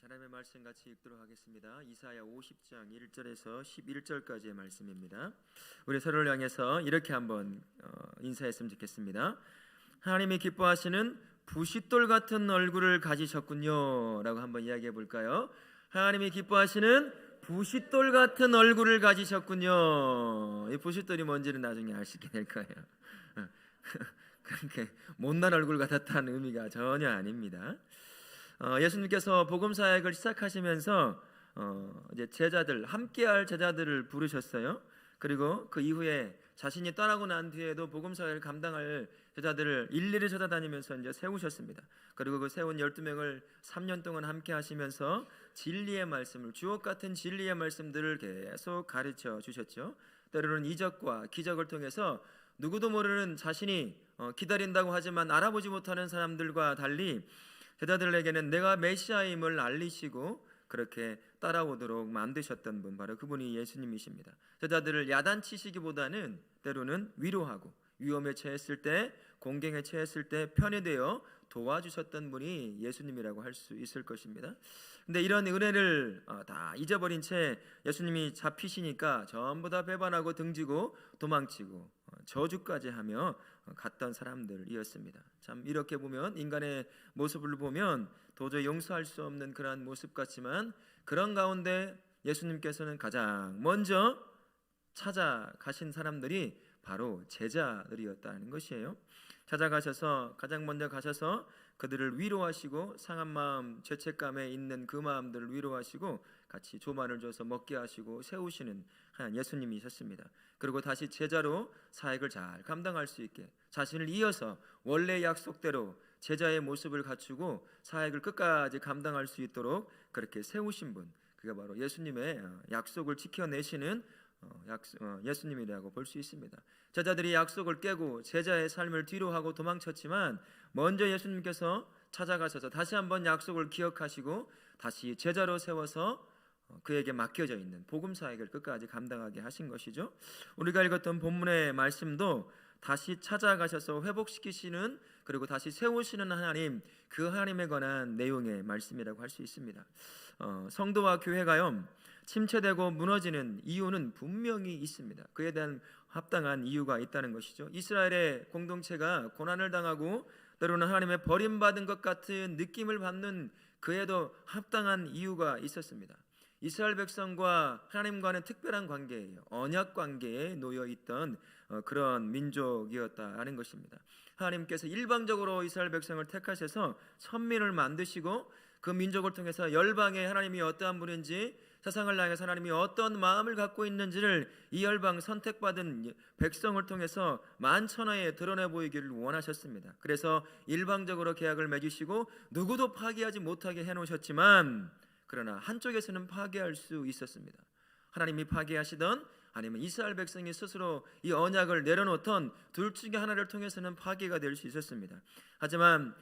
하나님의 말씀 같이 읽도록 하겠습니다. 이사야 50장 1절에서 11절까지의 말씀입니다. 우리 서로를 향해서 이렇게 한번 인사했으면 좋겠습니다. 하나님이 기뻐하시는 부싯돌 같은 얼굴을 가지셨군요 라고 한번 이야기해 볼까요? 하나님이 기뻐하시는 부싯돌 같은 얼굴을 가지셨군요. 이 부싯돌이 뭔지는 나중에 아시게 될 거예요. 그렇게 못난 얼굴 같았다는 의미가 전혀 아닙니다. 예수님께서 복음 사역을 시작하시면서 이제 제자들, 함께할 제자들을 부르셨어요. 그리고 그 이후에 자신이 떠나고 난 뒤에도 복음 사역을 감당할 제자들을 일일이 찾아다니면서 이제 세우셨습니다. 그리고 그 세운 12명을 3년 동안 함께 하시면서 진리의 말씀을, 주옥 같은 진리의 말씀들을 계속 가르쳐 주셨죠. 때로는 이적과 기적을 통해서 누구도 모르는 자신이 기다린다고 하지만 알아보지 못하는 사람들과 달리 제자들에게는 내가 메시아임을 알리시고 그렇게 따라오도록 만드셨던 분, 바로 그분이 예수님이십니다. 제자들을 야단치시기보다는 때로는 위로하고 위험에 처했을 때, 공경에 처했을 때 편이 되어 도와주셨던 분이 예수님이라고 할 수 있을 것입니다. 근데 이런 은혜를 다 잊어버린 채 예수님이 잡히시니까 전부 다 배반하고 등지고 도망치고 저주까지 하며 갔던 사람들이었습니다. 참 이렇게 보면 인간의 모습을 보면 도저히 용서할 수 없는 그러한 모습 같지만, 그런 가운데 예수님께서는 가장 먼저 찾아가신 사람들이 바로 제자들이었다는 것이에요. 찾아가셔서 가장 먼저 가셔서 그들을 위로하시고 상한 마음, 죄책감에 있는 그 마음들을 위로하시고 같이 조만을 줘서 먹게 하시고 세우시는 한 예수님이셨습니다. 그리고 다시 제자로 사역을 잘 감당할 수 있게 자신을 이어서 원래 약속대로 제자의 모습을 갖추고 사역을 끝까지 감당할 수 있도록 그렇게 세우신 분, 그게 바로 예수님의 약속을 지켜내시는 예수님이라고 볼 수 있습니다. 제자들이 약속을 깨고 제자의 삶을 뒤로하고 도망쳤지만 먼저 예수님께서 찾아가셔서 다시 한번 약속을 기억하시고 다시 제자로 세워서 그에게 맡겨져 있는 복음 사역을 끝까지 감당하게 하신 것이죠. 우리가 읽었던 본문의 말씀도 다시 찾아가셔서 회복시키시는, 그리고 다시 세우시는 하나님, 그 하나님에 관한 내용의 말씀이라고 할 수 있습니다. 성도와 교회가요 침체되고 무너지는 이유는 분명히 있습니다. 그에 대한 합당한 이유가 있다는 것이죠. 이스라엘의 공동체가 고난을 당하고 때로는 하나님의 버림받은 것 같은 느낌을 받는 그에도 합당한 이유가 있었습니다. 이스라엘 백성과 하나님과는 특별한 관계예요. 언약 관계에 놓여 있던 그런 민족이었다는 것입니다. 하나님께서 일방적으로 이스라엘 백성을 택하셔서 선민을 만드시고 그 민족을 통해서 열방에 하나님이 어떠한 분인지, 세상을 향해서 하나님이 어떤 마음을 갖고 있는지를 이 열방 선택받은 백성을 통해서 만천하에 드러내 보이기를 원하셨습니다. 그래서 일방적으로 계약을 맺으시고 누구도 파기하지 못하게 해놓으셨지만, 그러나 한쪽에서는 파괴할 수 있었습니다. 하나님이 파괴하시던 아니면 이스라엘 백성이 스스로 이 언약을 내려놓던 둘 중에 하나를 통해서는 파괴가 될 수 있었습니다. 하지만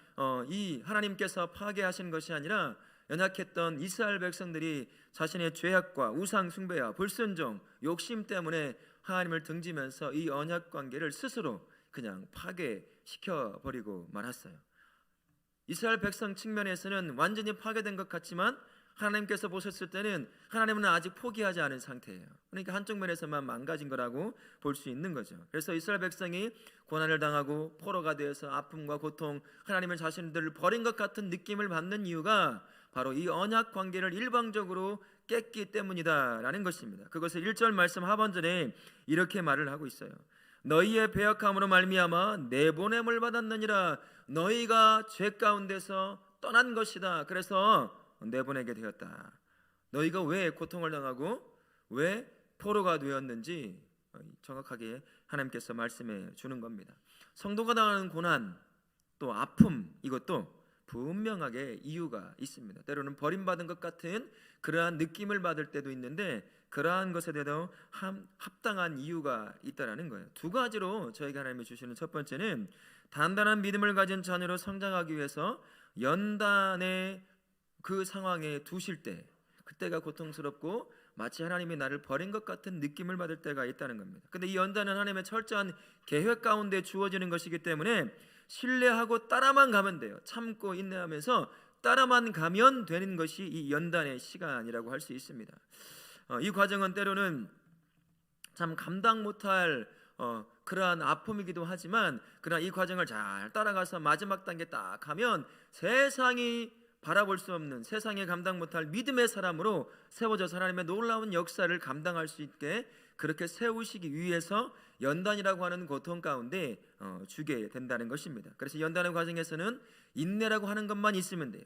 이 하나님께서 파괴하신 것이 아니라 연약했던 이스라엘 백성들이 자신의 죄악과 우상 숭배와 불순종, 욕심 때문에 하나님을 등지면서 이 언약 관계를 스스로 그냥 파괴시켜 버리고 말았어요. 이스라엘 백성 측면에서는 완전히 파괴된 것 같지만 하나님께서 보셨을 때는 하나님은 아직 포기하지 않은 상태예요. 그러니까 한쪽 면에서만 망가진 거라고 볼 수 있는 거죠. 그래서 이스라엘 백성이 고난을 당하고 포로가 되어서 아픔과 고통, 하나님은 자신들을 버린 것 같은 느낌을 받는 이유가 바로 이 언약 관계를 일방적으로 깼기 때문이다라는 것입니다. 그것을 1절 말씀 하반절에 이렇게 말을 하고 있어요. 너희의 배역함으로 말미암아 내보냄을 받았느니라. 너희가 죄 가운데서 떠난 것이다. 그래서 내보내게 되었다. 너희가 왜 고통을 당하고 왜 포로가 되었는지 정확하게 하나님께서 말씀해 주는 겁니다. 성도가 당하는 고난, 또 아픔, 이것도 분명하게 이유가 있습니다. 때로는 버림받은 것 같은 그러한 느낌을 받을 때도 있는데, 그러한 것에 대해서 합당한 이유가 있다라는 거예요. 두 가지로 저에게 하나님이 주시는 첫 번째는 단단한 믿음을 가진 자녀로 성장하기 위해서 연단의 그 상황에 두실 때, 그때가 고통스럽고 마치 하나님이 나를 버린 것 같은 느낌을 받을 때가 있다는 겁니다. 근데 이 연단은 하나님의 철저한 계획 가운데 주어지는 것이기 때문에 신뢰하고 따라만 가면 돼요. 참고 인내하면서 따라만 가면 되는 것이 이 연단의 시간이라고 할 수 있습니다. 이 과정은 때로는 참 감당 못할 그러한 아픔이기도 하지만, 그러나 이 과정을 잘 따라가서 마지막 단계 딱 하면 세상이 바라볼 수 없는, 세상에 감당 못할 믿음의 사람으로 세워져서 하나님의 놀라운 역사를 감당할 수 있게 그렇게 세우시기 위해서 연단이라고 하는 고통 가운데 주게 된다는 것입니다. 그래서 연단의 과정에서는 인내라고 하는 것만 있으면 돼요.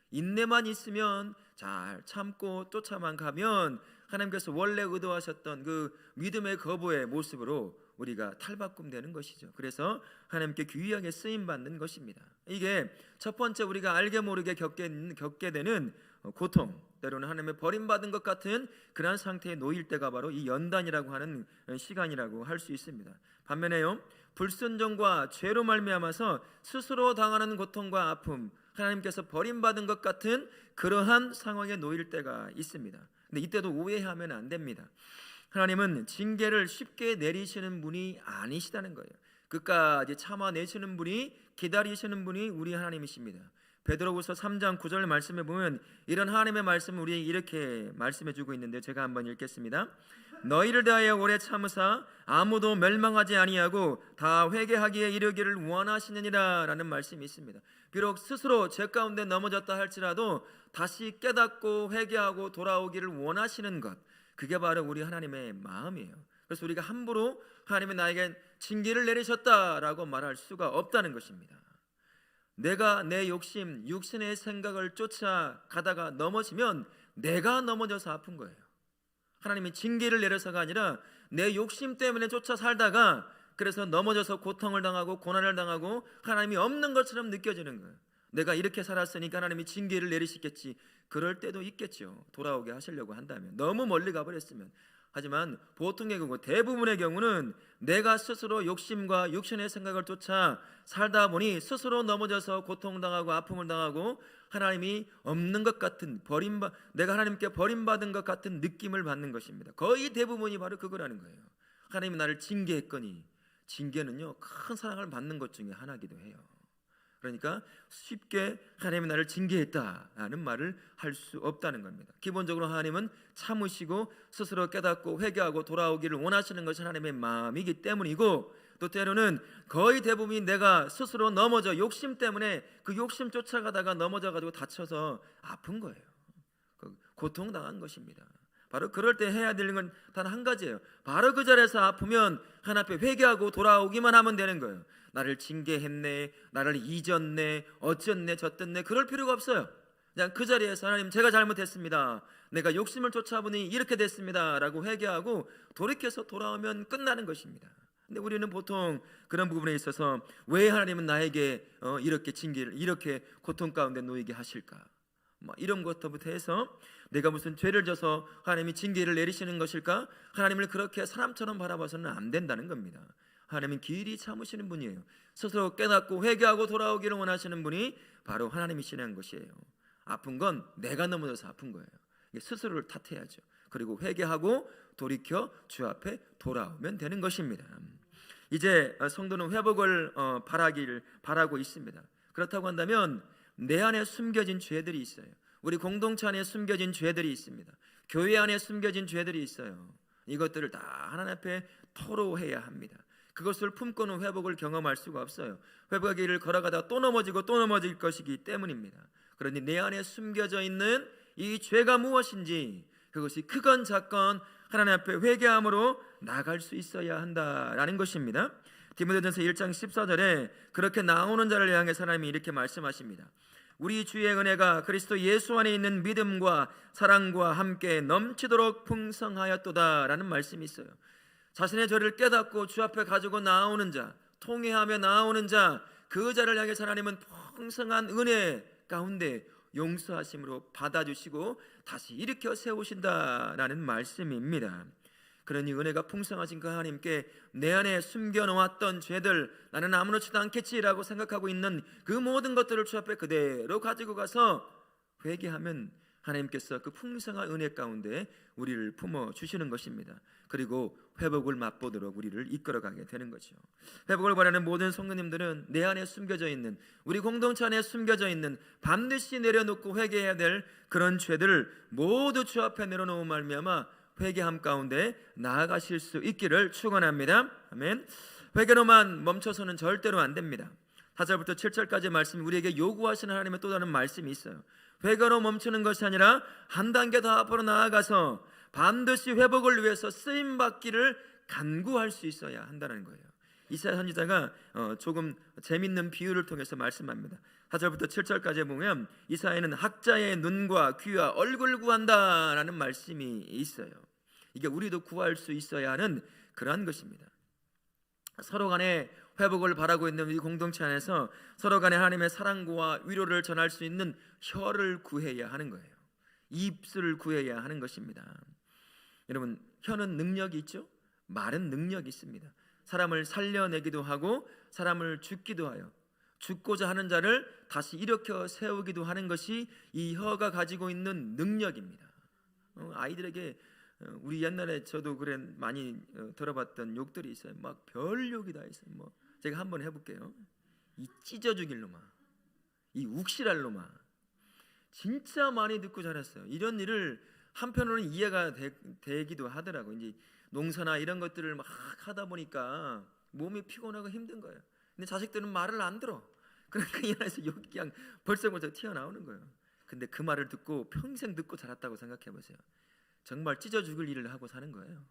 인내만 있으면, 잘 참고 쫓아만 가면 하나님께서 원래 의도하셨던 그 믿음의 거부의 모습으로 우리가 탈바꿈되는 것이죠. 그래서 하나님께 귀하게 쓰임받는 것입니다. 이게 첫 번째 우리가 알게 모르게 겪게 되는 고통, 때로는 하나님의 버림받은 것 같은 그러한 상태에 놓일 때가 바로 이 연단이라고 하는 시간이라고 할 수 있습니다. 반면에요, 불순종과 죄로 말미암아서 스스로 당하는 고통과 아픔, 하나님께서 버림받은 것 같은 그러한 상황에 놓일 때가 있습니다. 근데 이때도 오해하면 안 됩니다. 하나님은 징계를 쉽게 내리시는 분이 아니시다는 거예요. 끝까지 참아내시는 분이, 기다리시는 분이 우리 하나님이십니다. 베드로후서 3장 9절 말씀에 보면 이런 하나님의 말씀을 우리에게 이렇게 말씀해 주고 있는데, 제가 한번 읽겠습니다. 너희를 대하여 오래 참으사 아무도 멸망하지 아니하고 다 회개하기에 이르기를 원하시느니라 라는 말씀이 있습니다. 비록 스스로 죄 가운데 넘어졌다 할지라도 다시 깨닫고 회개하고 돌아오기를 원하시는 것, 그게 바로 우리 하나님의 마음이에요. 그래서 우리가 함부로 하나님이 나에게 징계를 내리셨다라고 말할 수가 없다는 것입니다. 내가 내 욕심, 육신의 생각을 쫓아가다가 넘어지면 내가 넘어져서 아픈 거예요. 하나님이 징계를 내려서가 아니라 내 욕심 때문에 쫓아 살다가 그래서 넘어져서 고통을 당하고 고난을 당하고 하나님이 없는 것처럼 느껴지는 거예요. 내가 이렇게 살았으니까 하나님이 징계를 내리시겠지. 그럴 때도 있겠죠. 돌아오게 하시려고 한다면, 너무 멀리 가버렸으면. 하지만 보통의 경우, 대부분의 경우는 내가 스스로 욕심과 육신의 생각을 쫓아 살다 보니 스스로 넘어져서 고통당하고 아픔을 당하고 하나님이 없는 것 같은, 내가 하나님께 버림받은 것 같은 느낌을 받는 것입니다. 거의 대부분이 바로 그거라는 거예요. 하나님이 나를 징계했거니, 징계는요 큰 사랑을 받는 것 중에 하나이기도 해요. 그러니까 쉽게 하나님이 나를 징계했다라는 말을 할 수 없다는 겁니다. 기본적으로 하나님은 참으시고 스스로 깨닫고 회개하고 돌아오기를 원하시는 것이 하나님의 마음이기 때문이고, 또 때로는 거의 대부분이 내가 스스로 넘어져 욕심 때문에 그 욕심 쫓아가다가 넘어져가지고 다쳐서 아픈 거예요. 고통당한 것입니다. 바로 그럴 때 해야 되는 건 단 한 가지예요. 바로 그 자리에서 아프면 하나님 앞에 회개하고 돌아오기만 하면 되는 거예요. 나를 징계했네, 나를 잊었네, 어쨌네, 저쨌네, 그럴 필요가 없어요. 그냥 그 자리에서 하나님, 제가 잘못했습니다, 내가 욕심을 쫓아보니 이렇게 됐습니다 라고 회개하고 돌이켜서 돌아오면 끝나는 것입니다. 근데 우리는 보통 그런 부분에 있어서 왜 하나님은 나에게 이렇게 징계를, 이렇게 고통 가운데 놓이게 하실까, 이런 것부터 해서 내가 무슨 죄를 져서 하나님이 징계를 내리시는 것일까, 하나님을 그렇게 사람처럼 바라봐서는 안 된다는 겁니다. 하나님은 길이 참으시는 분이에요. 스스로 깨닫고 회개하고 돌아오기를 원하시는 분이 바로 하나님이시라는 것이에요. 아픈 건 내가 넘어져서 아픈 거예요. 스스로를 탓해야죠. 그리고 회개하고 돌이켜 주 앞에 돌아오면 되는 것입니다. 이제 성도는 회복을 바라고 있습니다. 그렇다고 한다면 내 안에 숨겨진 죄들이 있어요. 우리 공동체 안에 숨겨진 죄들이 있습니다. 교회 안에 숨겨진 죄들이 있어요. 이것들을 다 하나님 앞에 토로해야 합니다. 그것을 품고는 회복을 경험할 수가 없어요. 회복의 길을 걸어가다 또 넘어지고 또 넘어질 것이기 때문입니다. 그러니 내 안에 숨겨져 있는 이 죄가 무엇인지, 그것이 크건 작건 하나님 앞에 회개함으로 나갈 수 있어야 한다라는 것입니다. 디모데전서 1장 14절에 그렇게 나오는 자를 향해 하나님이 이렇게 말씀하십니다. 우리 주의 은혜가 그리스도 예수 안에 있는 믿음과 사랑과 함께 넘치도록 풍성하였도다 라는 말씀이 있어요. 자신의 죄를 깨닫고 주 앞에 가지고 나오는 자, 통회하며 나오는 자, 그 자를 향해 하나님은 풍성한 은혜 가운데 용서하심으로 받아주시고 다시 일으켜 세우신다라는 말씀입니다. 그러니 은혜가 풍성하신 그 하나님께 내 안에 숨겨놓았던 죄들, 나는 아무렇지도 않겠지라고 생각하고 있는 그 모든 것들을 주 앞에 그대로 가지고 가서 회개하면 하나님께서 그 풍성한 은혜 가운데 우리를 품어 주시는 것입니다. 그리고 회복을 맛보도록 우리를 이끌어가게 되는 거죠. 회복을 바라는 모든 성도님들은 내 안에 숨겨져 있는, 우리 공동체 안에 숨겨져 있는 반드시 내려놓고 회개해야 될 그런 죄들을 모두 주 앞에 내려놓은 말미암아 회개함 가운데 나아가실 수 있기를 축원합니다. 아멘. 회개로만 멈춰서는 절대로 안 됩니다. 4절부터 7절까지 말씀이 우리에게 요구하시는 하나님의 또 다른 말씀이 있어요. 회개로 멈추는 것이 아니라 한 단계 더 앞으로 나아가서 반드시 회복을 위해서 쓰임받기를 간구할 수 있어야 한다는 거예요. 이사야 선지자가 조금 재밌는 비유를 통해서 말씀합니다. 4절부터 7절까지 보면 이사야는 학자의 눈과 귀와 얼굴 구한다라는 말씀이 있어요. 이게 우리도 구할 수 있어야 하는 그러한 것입니다. 서로 간에 회복을 바라고 있는 이 공동체 안에서 서로 간에 하나님의 사랑과 위로를 전할 수 있는 혀를 구해야 하는 거예요. 입술을 구해야 하는 것입니다. 여러분, 혀는 능력이 있죠? 말은 능력이 있습니다. 사람을 살려내기도 하고 사람을 죽기도 하여 죽고자 하는 자를 다시 일으켜 세우기도 하는 것이 이 혀가 가지고 있는 능력입니다. 아이들에게 우리 옛날에 저도 그래 많이 들어봤던 욕들이 있어요. 막 별 욕이 다 있어요. 뭐 제가 한번 해볼게요. 이 찢어 죽일 놈아, 이 욱실할 놈아. 진짜 많이 듣고 자랐어요. 이런 일을 한편으로는 이해가 되기도 하더라고요. 이제 농사나 이런 것들을 막 하다 보니까 몸이 피곤하고 힘든 거예요. 근데 자식들은 말을 안 들어. 그러니까 이 안에서 욕이 그냥 벌써부터 튀어나오는 거예요. 근데 그 말을 듣고 평생 듣고 자랐다고 생각해 보세요. 정말 찢어 죽을 일을 하고 사는 거예요.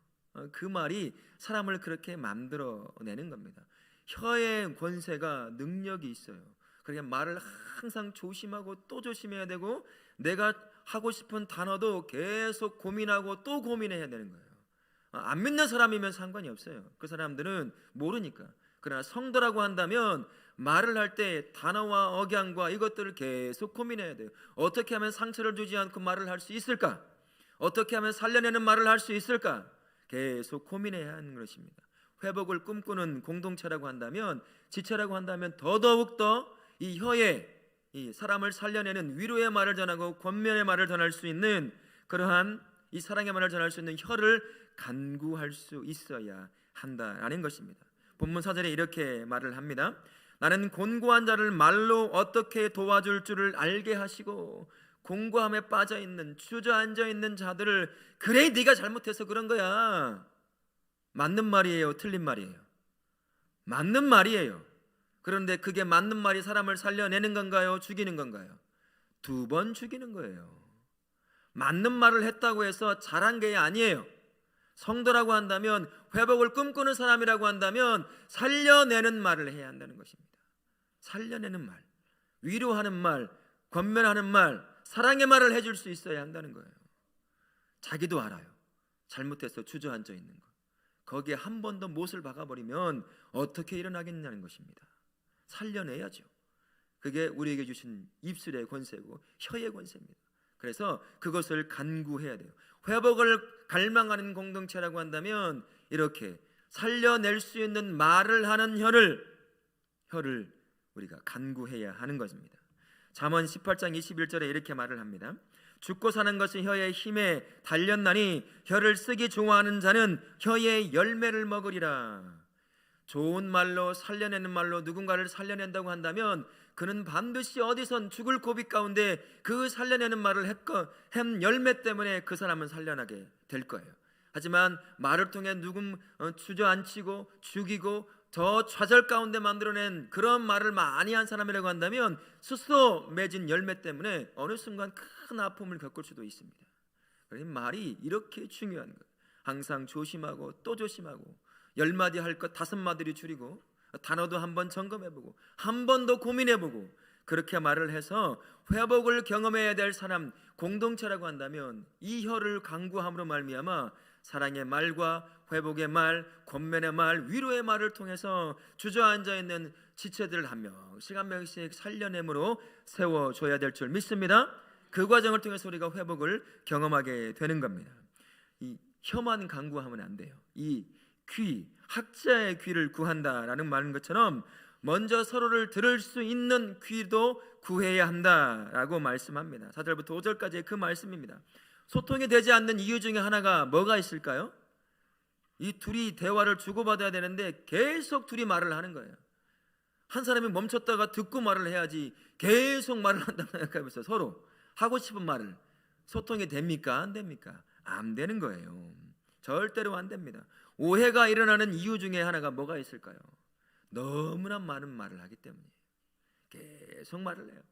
그 말이 사람을 그렇게 만들어내는 겁니다. 혀의 권세가 능력이 있어요. 그러니까 말을 항상 조심하고 또 조심해야 되고 내가 하고 싶은 단어도 계속 고민하고 또 고민해야 되는 거예요. 안 믿는 사람이면 상관이 없어요. 그 사람들은 모르니까. 그러나 성도라고 한다면 말을 할 때 단어와 억양과 이것들을 계속 고민해야 돼요. 어떻게 하면 상처를 주지 않고 말을 할 수 있을까? 어떻게 하면 살려내는 말을 할 수 있을까? 계속 고민해야 하는 것입니다. 회복을 꿈꾸는 공동체라고 한다면, 지체라고 한다면 더더욱더 이 혀에 이 사람을 살려내는 위로의 말을 전하고 권면의 말을 전할 수 있는 그러한 이 사랑의 말을 전할 수 있는 혀를 간구할 수 있어야 한다라는 것입니다. 본문 4절에 이렇게 말을 합니다. 나는 곤고한 자를 말로 어떻게 도와줄 줄을 알게 하시고 공고함에 빠져있는 주저앉아있는 자들을 그래 네가 잘못해서 그런 거야. 맞는 말이에요, 틀린 말이에요? 맞는 말이에요. 그런데 그게 맞는 말이 사람을 살려내는 건가요? 죽이는 건가요? 2번 죽이는 거예요. 맞는 말을 했다고 해서 잘한 게 아니에요. 성도라고 한다면, 회복을 꿈꾸는 사람이라고 한다면 살려내는 말을 해야 한다는 것입니다. 살려내는 말, 위로하는 말, 권면하는 말, 사랑의 말을 해줄 수 있어야 한다는 거예요. 자기도 알아요. 잘못해서 주저앉아 있는 거. 거기에 한 번 더 못을 박아버리면 어떻게 일어나겠냐는 것입니다. 살려내야죠. 그게 우리에게 주신 입술의 권세고 혀의 권세입니다. 그래서 그것을 간구해야 돼요. 회복을 갈망하는 공동체라고 한다면 이렇게 살려낼 수 있는 말을 하는 혀를 우리가 간구해야 하는 것입니다. 잠언 18장 21절에 이렇게 말을 합니다. 죽고 사는 것이 혀의 힘에 달렸나니 혀를 쓰기 좋아하는 자는 혀의 열매를 먹으리라. 좋은 말로 살려내는 말로 누군가를 살려낸다고 한다면 그는 반드시 어디선 죽을 고비 가운데 그 살려내는 말을 한 열매 때문에 그 사람은 살려나게 될 거예요. 하지만 말을 통해 누군 주저앉히고 죽이고 더 좌절 가운데 만들어낸 그런 말을 많이 한 사람이라고 한다면 스스로 맺은 열매 때문에 어느 순간 큰 아픔을 겪을 수도 있습니다. 그러니 말이 이렇게 중요한 거예요. 항상 조심하고 또 조심하고 10마디 할 것 5마디를 줄이고 단어도 한번 점검해보고 한 번 더 고민해보고 그렇게 말을 해서 회복을 경험해야 될 사람, 공동체라고 한다면 이 혀를 간구함으로 말미암아 사랑의 말과 회복의 말, 권면의 말, 위로의 말을 통해서 주저앉아 있는 지체들을 한 명씩 살려내므로 세워줘야 될 줄 믿습니다. 그 과정을 통해서 우리가 회복을 경험하게 되는 겁니다. 이 혀만 간구하면 안 돼요. 이 귀, 학자의 귀를 구한다라는 말인 것처럼 먼저 서로를 들을 수 있는 귀도 구해야 한다라고 말씀합니다. 4절부터 5절까지의 그 말씀입니다. 소통이 되지 않는 이유 중에 하나가 뭐가 있을까요? 이 둘이 대화를 주고받아야 되는데 계속 둘이 말을 하는 거예요. 한 사람이 멈췄다가 듣고 말을 해야지 계속 말을 한다고 생각하면서 서로 하고 싶은 말을 소통이 됩니까? 안 됩니까? 안 되는 거예요. 절대로 안 됩니다. 오해가 일어나는 이유 중에 하나가 뭐가 있을까요? 너무나 많은 말을 하기 때문이에요. 계속 말을 해요.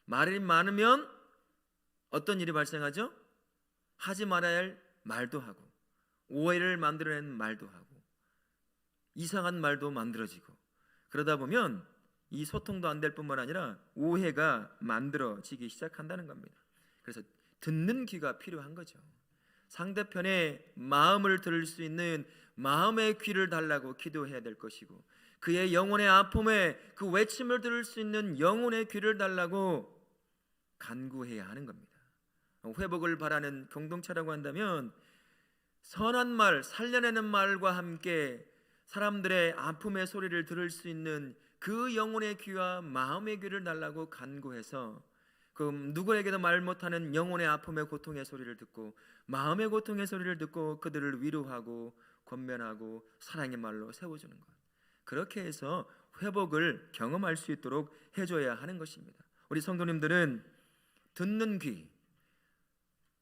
말이 많으면 어떤 일이 발생하죠? 하지 말아야 할 말도 하고, 오해를 만들어내는 말도 하고, 이상한 말도 만들어지고, 그러다 보면 이 소통도 안 될 뿐만 아니라 오해가 만들어지기 시작한다는 겁니다. 그래서 듣는 귀가 필요한 거죠. 상대편의 마음을 들을 수 있는 마음의 귀를 달라고 기도해야 될 것이고, 그의 영혼의 아픔에 그 외침을 들을 수 있는 영혼의 귀를 달라고 간구해야 하는 겁니다. 회복을 바라는 공동체라고 한다면 선한 말, 살려내는 말과 함께 사람들의 아픔의 소리를 들을 수 있는 그 영혼의 귀와 마음의 귀를 달라고 간구해서 그 누구에게도 말 못하는 영혼의 아픔의 고통의 소리를 듣고 마음의 고통의 소리를 듣고 그들을 위로하고 권면하고 사랑의 말로 세워주는 것, 그렇게 해서 회복을 경험할 수 있도록 해줘야 하는 것입니다. 우리 성도님들은 듣는 귀,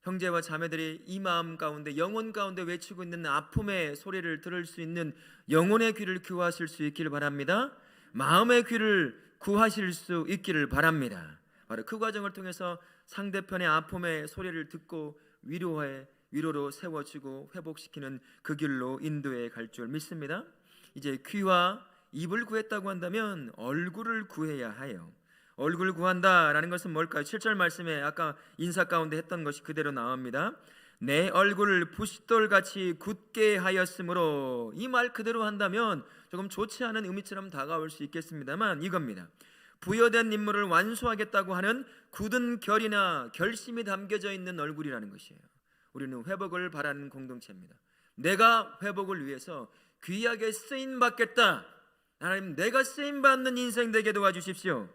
형제와 자매들이 이 마음 가운데 영혼 가운데 외치고 있는 아픔의 소리를 들을 수 있는 영혼의 귀를 구하실 수 있기를 바랍니다. 마음의 귀를 구하실 수 있기를 바랍니다. 바로 그 과정을 통해서 상대편의 아픔의 소리를 듣고 위로로 세워주고 회복시키는 그 길로 인도해 갈 줄 믿습니다. 이제 귀와 입을 구했다고 한다면 얼굴을 구해야 해요. 얼굴 구한다라는 것은 뭘까요? 7절 말씀에 아까 인사 가운데 했던 것이 그대로 나옵니다. 내 얼굴을 부싯돌같이 굳게 하였으므로, 이 말 그대로 한다면 조금 좋지 않은 의미처럼 다가올 수 있겠습니다만 이겁니다. 부여된 임무를 완수하겠다고 하는 굳은 결이나 결심이 담겨져 있는 얼굴이라는 것이에요. 우리는 회복을 바라는 공동체입니다. 내가 회복을 위해서 귀하게 쓰임받겠다. 하나님, 내가 쓰임받는 인생 되게 도와주십시오.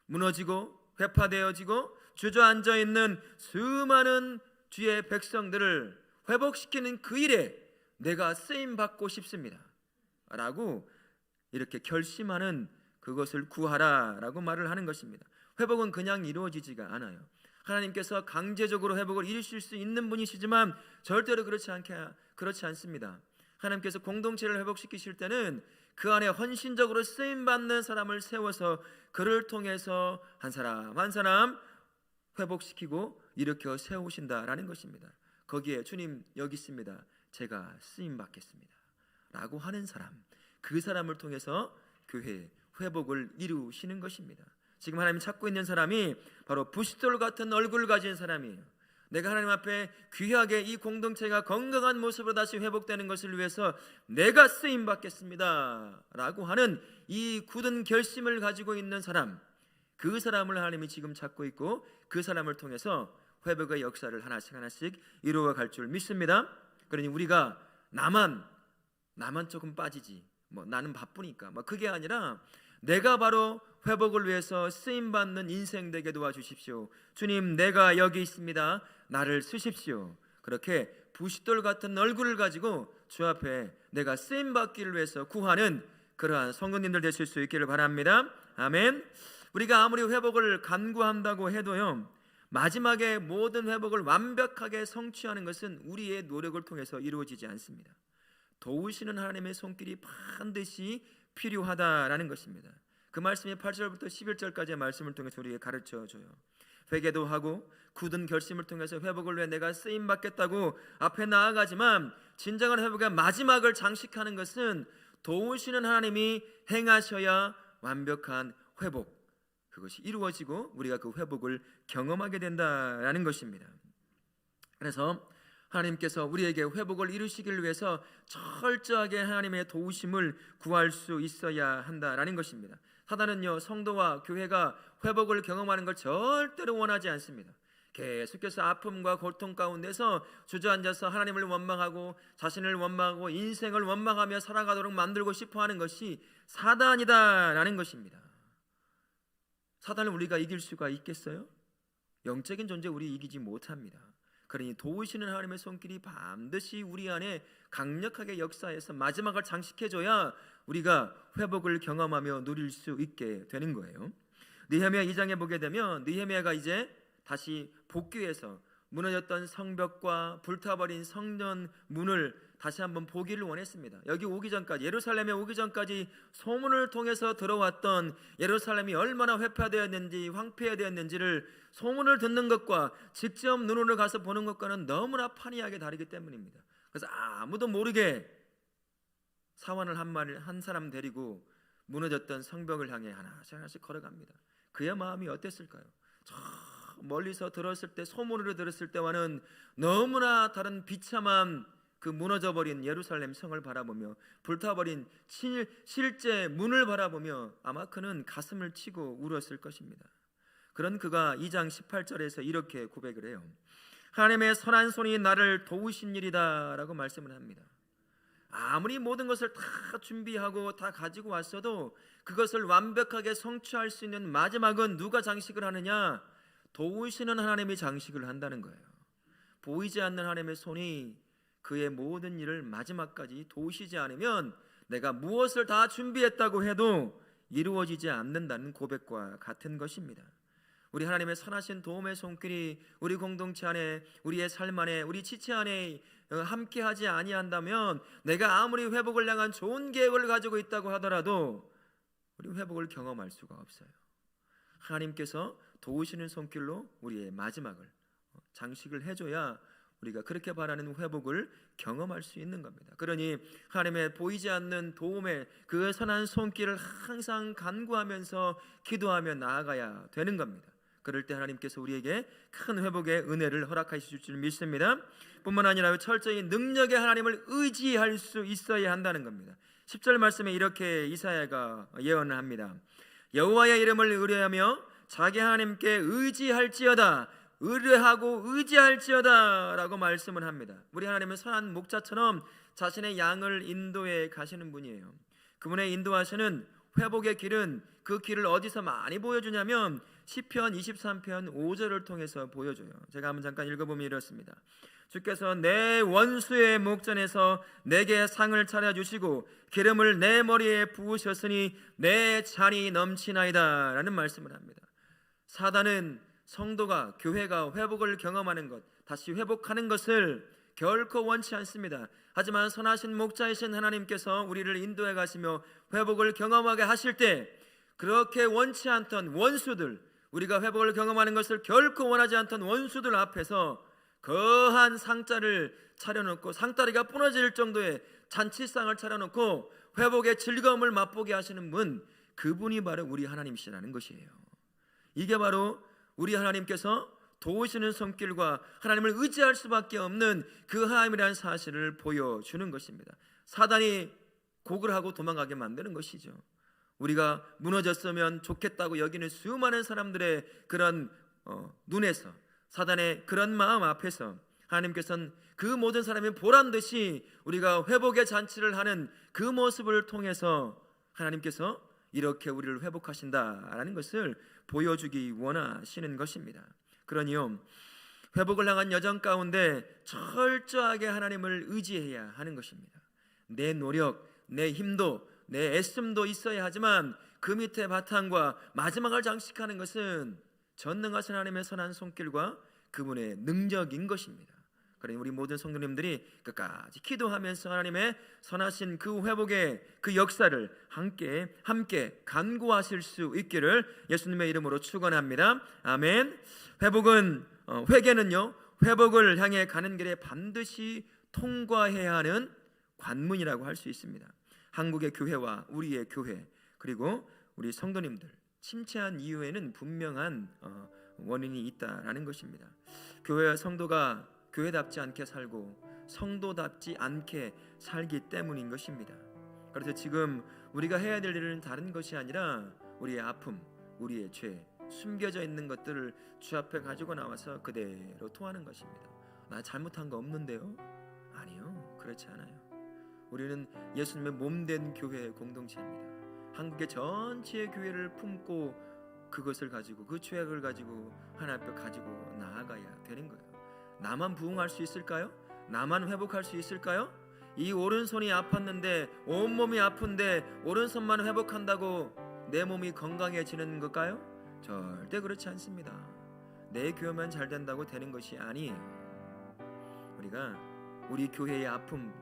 무너지고 회파되어지고 주저앉아 있는 수많은 주의 백성들을 회복시키는 그 일에 내가 쓰임받고 싶습니다 라고 이렇게 결심하는 그것을 구하라라고 말을 하는 것입니다. 회복은 그냥 이루어지지가 않아요. 하나님께서 강제적으로 회복을 이루실 수 있는 분이시지만 절대로 그렇지 않습니다. 하나님께서 공동체를 회복시키실 때는 그 안에 헌신적으로 쓰임받는 사람을 세워서 그를 통해서 한 사람 한 사람 회복시키고 일으켜 세우신다라는 것입니다. 거기에 주님 여기 있습니다, 제가 쓰임받겠습니다 라고 하는 사람, 그 사람을 통해서 교회 회복을 이루시는 것입니다. 지금 하나님 찾고 있는 사람이 바로 부싯돌 같은 얼굴을 가진 사람이에요. 내가 하나님 앞에 귀하게 이 공동체가 건강한 모습으로 다시 회복되는 것을 위해서 내가 쓰임 받겠습니다 라고 하는 이 굳은 결심을 가지고 있는 사람, 그 사람을 하나님이 지금 찾고 있고 그 사람을 통해서 회복의 역사를 하나씩 이루어 갈 줄 믿습니다. 그러니 우리가 나만 조금 빠지지, 나는 바쁘니까 그게 아니라 내가 바로 회복을 위해서 쓰임받는 인생 되게 도와주십시오. 주님, 내가 여기 있습니다, 나를 쓰십시오. 그렇게 부싯돌 같은 얼굴을 가지고 주 앞에 내가 쓰임받기를 위해서 구하는 그러한 성도님들 되실 수 있기를 바랍니다. 아멘. 우리가 아무리 회복을 간구한다고 해도요, 마지막에 모든 회복을 완벽하게 성취하는 것은 우리의 노력을 통해서 이루어지지 않습니다. 도우시는 하나님의 손길이 반드시 필요하다라는 것입니다. 그 말씀이 8절부터 11절까지의 말씀을 통해서 우리에게 가르쳐줘요. 회개도 하고 굳은 결심을 통해서 회복을 위해 내가 쓰임받겠다고 앞에 나아가지만 진정한 회복의 마지막을 장식하는 것은 도우시는 하나님이 행하셔야 완벽한 회복, 그것이 이루어지고 우리가 그 회복을 경험하게 된다라는 것입니다. 그래서 하나님께서 우리에게 회복을 이루시기를 위해서 철저하게 하나님의 도우심을 구할 수 있어야 한다라는 것입니다. 사단은요, 성도와 교회가 회복을 경험하는 걸 절대로 원하지 않습니다. 계속해서 아픔과 고통 가운데서 주저앉아서 하나님을 원망하고 자신을 원망하고 인생을 원망하며 살아가도록 만들고 싶어하는 것이 사단이다라는 것입니다. 사단을 우리가 이길 수가 있겠어요? 영적인 존재 우리 이기지 못합니다. 그러니 도우시는 하나님의 손길이 반드시 우리 안에 강력하게 역사해서 마지막을 장식해줘야 우리가 회복을 경험하며 누릴 수 있게 되는 거예요. 느헤미야 2장에 보게 되면 느헤미야가 이제 다시 복귀해서 무너졌던 성벽과 불타버린 성전 문을 다시 한번 보기를 원했습니다. 여기 오기 전까지, 예루살렘에 오기 전까지 소문을 통해서 들어왔던 예루살렘이 얼마나 회파되었는지 황폐되었는지를 소문을 듣는 것과 직접 눈으로 가서 보는 것과는 너무나 판이하게 다르기 때문입니다. 그래서 아무도 모르게 사원을 한 사람 데리고 무너졌던 성벽을 향해 하나씩 걸어갑니다. 그의 마음이 어땠을까요? 저 멀리서 들었을 때, 소문으로 들었을 때와는 너무나 다른 비참한 그 무너져버린 예루살렘 성을 바라보며 불타버린 실제 문을 바라보며 아마 그는 가슴을 치고 울었을 것입니다. 그런 그가 2장 18절에서 이렇게 고백을 해요. 하나님의 선한 손이 나를 도우신 일이다 라고 말씀을 합니다. 아무리 모든 것을 다 준비하고 다 가지고 왔어도 그것을 완벽하게 성취할 수 있는 마지막은 누가 장식을 하느냐? 도우시는 하나님이 장식을 한다는 거예요. 보이지 않는 하나님의 손이 그의 모든 일을 마지막까지 도우시지 않으면 내가 무엇을 다 준비했다고 해도 이루어지지 않는다는 고백과 같은 것입니다. 우리 하나님의 선하신 도움의 손길이 우리 공동체 안에, 우리의 삶 안에, 우리 지체 안에 함께하지 아니한다면 내가 아무리 회복을 향한 좋은 계획을 가지고 있다고 하더라도 우리 회복을 경험할 수가 없어요. 하나님께서 도우시는 손길로 우리의 마지막을 장식을 해줘야 우리가 그렇게 바라는 회복을 경험할 수 있는 겁니다. 그러니 하나님의 보이지 않는 도움의 그 선한 손길을 항상 간구하면서 기도하며 나아가야 되는 겁니다. 그럴 때 하나님께서 우리에게 큰 회복의 은혜를 허락하실 줄 믿습니다. 뿐만 아니라 철저히 능력의 하나님을 의지할 수 있어야 한다는 겁니다. 10절 말씀에 이렇게 이사야가 예언을 합니다. 여호와의 이름을 의뢰하며 자기 하나님께 의지할지어다, 의뢰하고 의지할지어다 라고 말씀을 합니다. 우리 하나님은 선한 목자처럼 자신의 양을 인도해 가시는 분이에요. 그분의 인도하시는 회복의 길은, 그 길을 어디서 많이 보여주냐면 시편 23편 5절을 통해서 보여줘요. 제가 한번 잠깐 읽어보면 이렇습니다. 주께서 내 원수의 목전에서 내게 상을 차려주시고 기름을 내 머리에 부으셨으니 내 잔이 넘치나이다 라는 말씀을 합니다. 사단은 성도가, 교회가 회복을 경험하는 것, 다시 회복하는 것을 결코 원치 않습니다. 하지만 선하신 목자이신 하나님께서 우리를 인도해 가시며 회복을 경험하게 하실 때 그렇게 원치 않던 원수들, 우리가 회복을 경험하는 것을 결코 원하지 않던 원수들 앞에서 거한 상자를 차려놓고 상다리가 부러질 정도의 잔치상을 차려놓고 회복의 즐거움을 맛보게 하시는 분, 그분이 바로 우리 하나님이시라는 것이에요. 이게 바로 우리 하나님께서 도우시는 손길과 하나님을 의지할 수밖에 없는 그 하나님이라는 사실을 보여주는 것입니다. 사단이 곡을 하고 도망가게 만드는 것이죠. 우리가 무너졌으면 좋겠다고 여기는 수많은 사람들의 그런 눈에서, 사단의 그런 마음 앞에서 하나님께서는 그 모든 사람이 보란듯이 우리가 회복의 잔치를 하는 그 모습을 통해서 하나님께서 이렇게 우리를 회복하신다라는 것을 보여주기 원하시는 것입니다. 그러니요, 회복을 향한 여정 가운데 철저하게 하나님을 의지해야 하는 것입니다. 내 노력, 내 힘도, 내 애씀도 있어야 하지만 그 밑에 바탕과 마지막을 장식하는 것은 전능하신 하나님의 선한 손길과 그분의 능력인 것입니다. 그러니 우리 모든 성도님들이 끝까지 기도하면서 하나님의 선하신 그 회복의 그 역사를 함께 간구하실 수 있기를 예수님의 이름으로 축원합니다. 아멘. 회개는요, 회복을 향해 가는 길에 반드시 통과해야 하는 관문이라고 할 수 있습니다. 한국의 교회와 우리의 교회, 그리고 우리 성도님들 침체한 이유에는 분명한 원인이 있다라는 것입니다. 교회와 성도가 교회답지 않게 살고 성도답지 않게 살기 때문인 것입니다. 그래서 지금 우리가 해야 될 일은 다른 것이 아니라 우리의 아픔, 우리의 죄, 숨겨져 있는 것들을 주 앞에 가지고 나와서 그대로 토하는 것입니다. 나 잘못한 거 없는데요? 아니요, 그렇지 않아요. 우리는 예수님의 몸된 교회의 공동체입니다. 한국의 전체의 교회를 품고 그것을 가지고, 그 죄악을 가지고 하나님 앞에 가지고 나아가야 되는 거예요. 나만 부흥할 수 있을까요? 나만 회복할 수 있을까요? 이 오른손이 아팠는데, 온몸이 아픈데 오른손만 회복한다고 내 몸이 건강해지는 걸까요? 절대 그렇지 않습니다. 내 교회만 잘 된다고 되는 것이 아니에요. 우리가 우리 교회의 아픔,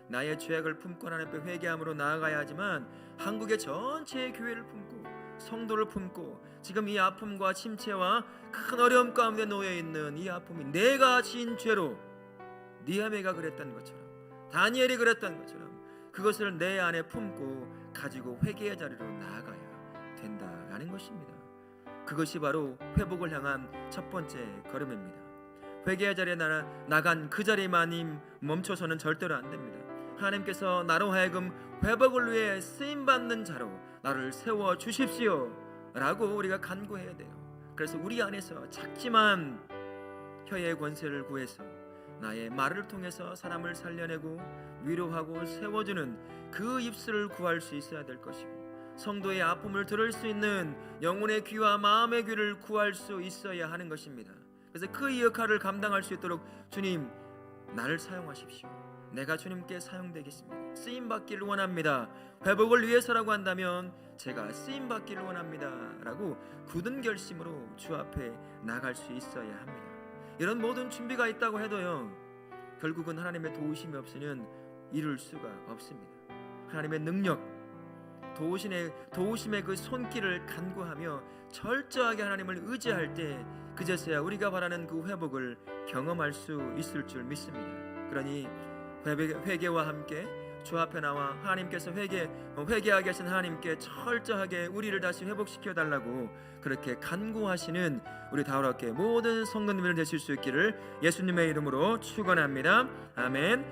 나의 죄악을 품고 하나님 앞에 회개함으로 나아가야 하지만, 한국의 전체의 교회를 품고 성도를 품고 지금 이 아픔과 침체와 큰 어려움 가운데 놓여 있는 이 아픔이 내가 지은 죄로, 느헤미야가 그랬던 것처럼, 다니엘이 그랬던 것처럼 그것을 내 안에 품고 가지고 회개의 자리로 나아가야 된다라는 것입니다. 그것이 바로 회복을 향한 첫 번째 걸음입니다. 회개의 자리에 나간 그 자리만이 멈춰서는 절대로 안 됩니다. 하나님께서 나로 하여금 회복을 위해 쓰임받는 자로 나를 세워 주십시오 라고 우리가 간구해야 돼요. 그래서 우리 안에서 작지만 혀의 권세를 구해서 나의 말을 통해서 사람을 살려내고 위로하고 세워주는 그 입술을 구할 수 있어야 될 것이고, 성도의 아픔을 들을 수 있는 영혼의 귀와 마음의 귀를 구할 수 있어야 하는 것입니다. 그래서 그 역할을 감당할 수 있도록 주님, 나를 사용하십시오. 내가 주님께 사용되겠습니다. 쓰임받기를 원합니다. 회복을 위해서라고 한다면 제가 쓰임받기를 원합니다 라고 굳은 결심으로 주 앞에 나갈 수 있어야 합니다. 이런 모든 준비가 있다고 해도요, 결국은 하나님의 도우심이 없이는 이룰 수가 없습니다. 하나님의 능력, 도우심의 그 손길을 간구하며 철저하게 하나님을 의지할 때, 그제서야 우리가 바라는 그 회복을 경험할 수 있을 줄 믿습니다. 그러니 회개와 함께 주 앞에 나와 하나님께서 회개하게 하신 하나님께 철저하게 우리를 다시 회복시켜 달라고 그렇게 간구하시는 우리 다우라교회 모든 성도님들 되실 수 있기를 예수님의 이름으로 축원합니다. 아멘.